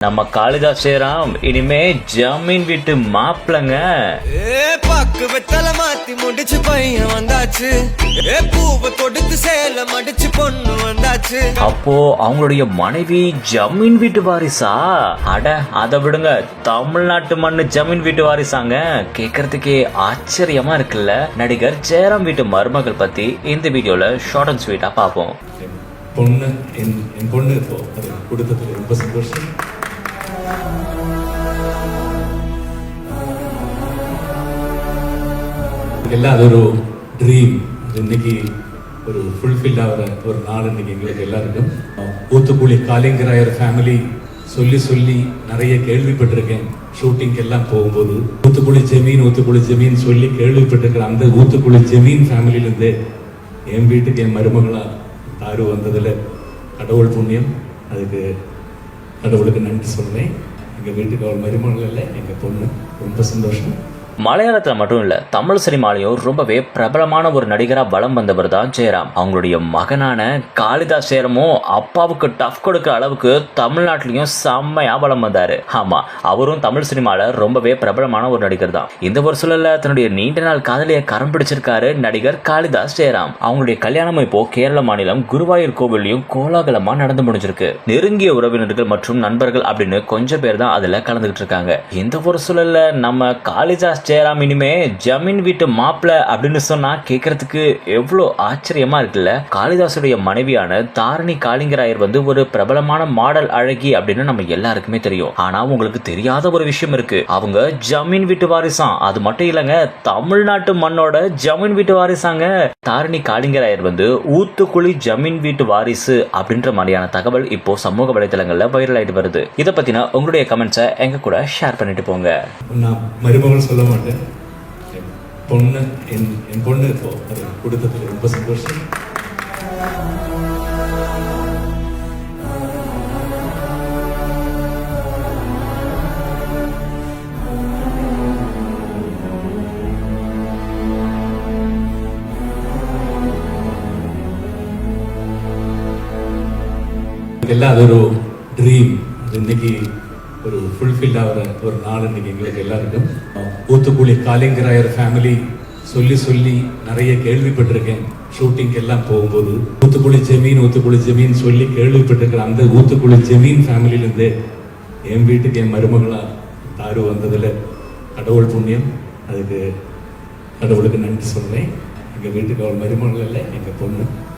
நம்ம காளிதாஸ் ஸ்ரீராம் இனிமே ஜமீன் வீட்டு மாப்பிளங்க. பாக்கு வெத்தல மாத்தி முடிச்சு பையன் வந்தாச்சு, பூவை தொடுத்து சேல மடிச்சு பொண்ணு வந்தாச்சு. அப்போ அவங்களுடைய மனைவி ஜமீன் வீட்டு வாரிசா? அட அதை விடுங்க, தமிழ்நாட்டு மண்ணு ஜமீன் வீட்டு வாரிசாங்க. கேக்குறதுக்கே ஆச்சரியமா இருக்குல்ல. நடிகர் ஜெயராம் வீட்டு மருமகள் பத்தி இந்த வீடியோல ஷார்ட் அண்ட் ஸ்வீட்டா பாப்போம். பொண்ணு என் பொண்ணு இப்போ அது கொடுத்ததுல ரொம்ப சந்தோஷம். எல்லாம் அது ஒரு ட்ரீம். இன்னைக்கு ஒரு ஃபுல்ஃபில் ஆகிற ஒரு நாள் இன்னைக்கு எங்களுக்கு எல்லாருக்கும். ஊத்துக்குழி காளிங்கராயர் ஃபேமிலி சொல்லி நிறைய கேள்விப்பட்டிருக்கேன். ஷூட்டிங் எல்லாம் போகும்போது ஊத்துக்குழி ஜமீன் சொல்லி கேள்விப்பட்டிருக்கிற அந்த ஊத்துக்குழி ஜமீன் ஃபேமிலியிலேருந்து என் வீட்டுக்கு என் மருமகளா தாரு வந்ததுல கடவுள் புண்ணியம். அதுக்கு கடவுளுக்கு நன்றி சொல்றேன். எங்க வீட்டுக்கு அவள் மருமகள் இல்லை, எங்க பொண்ணு. ரொம்ப சந்தோஷம். மலையாளத்துல மட்டும் இல்ல, தமிழ் சினிமாலையும் ரொம்பவே பிரபலமான ஒரு நடிகரா வலம் வந்தவர் தான் ஜெயராம். அவங்களுடைய மகனான காளிதாஸ் ஸ்ரீராமும் அப்பாவுக்கு டஃப் கொடுக்கிற அளவுக்கு தமிழ்நாட்டிலையும் செம்மையா வலம் வந்தாரு. ஆமா, அவரும் தமிழ் சினிமால ரொம்பவே பிரபலமான ஒரு நடிகர் தான். இந்த ஒரு சூழல்ல தன்னுடைய நீண்ட நாள் காதலிய கரம் பிடிச்சிருக்காரு நடிகர் காளிதாஸ் ஸ்ரீராம். அவங்களுடைய கல்யாணம் இப்போ கேரள மாநிலம் குருவாயூர் கோவிலையும் கோலாகலமா நடந்து முடிஞ்சிருக்கு. நெருங்கிய உறவினர்கள் மற்றும் நண்பர்கள் அப்படின்னு கொஞ்சம் பேர் தான் அதுல கலந்துகிட்டு இருக்காங்க. இந்த ஒரு சூழல்ல நம்ம காளிதாஸ் ஜெயராம் இனிமே ஜமீன் வீட்டு மாப்பிள அப்படின்னு சொன்னா கேட்கறதுக்கு எவ்வளவு ஆச்சரியமா இருக்குல்ல. காளிதாசுடைய மனைவியான தாரணி காளிங்கராயர் ஒரு பிரபலமான மாடல் அழகி அப்படின்னு நம்ம எல்லாருக்குமே தெரியும். ஆனா உங்களுக்கு தெரியாத ஒரு விஷயம் இருக்கு. அவங்க ஜமீன் வீட்டு வாரிசாம். அது மட்டும் இல்லங்க, தமிழ்நாட்டு மண்ணோட ஜமீன் வீட்டு வாரிசாங்க. தாரணி காளிங்கராயர் ஊத்துக்குழி ஜமீன் வீட்டு வாரிசு அப்படின்ற மாதிரியான தகவல் இப்போ சமூக வலைதளங்கள்ல வைரல் ஆயிட்டு வருது. இதை பத்தின உங்களுடைய கமெண்ட்ஸை எங்க கூட ஷேர் பண்ணிட்டு போங்க. நான் மருமகள் சொல்ல மாட்டேன். பொண்ணு என் பொண்ணு இப்போ அது கொடுத்ததுல ரொம்ப சந்தோஷம். எல்லாம் அது ஒரு ட்ரீம். இன்னைக்கு ஒரு ஃபுல்ஃபில் ஆகிற ஒரு நாள் இன்னைக்கு எங்களுக்கு எல்லாருக்கும். ஊத்துக்குழி காளிங்கராயர் ஃபேமிலி சொல்லி நிறைய கேள்விப்பட்டிருக்கேன். ஷூட்டிங் எல்லாம் போகும்போது ஊத்துக்குழி ஜமீன் சொல்லி கேள்விப்பட்டிருக்கிற அந்த ஊத்துக்குழி ஜமீன் ஃபேமிலியிலேருந்து என் வீட்டுக்கு என் மருமகளா தாரு வந்ததுல கடவுள் புண்ணியம். அதுக்கு கடவுளுக்கு நன்றி சொல்றேன். எங்க வீட்டுக்கு அவள் மருமகள் இல்லை, எங்க பொண்ணு.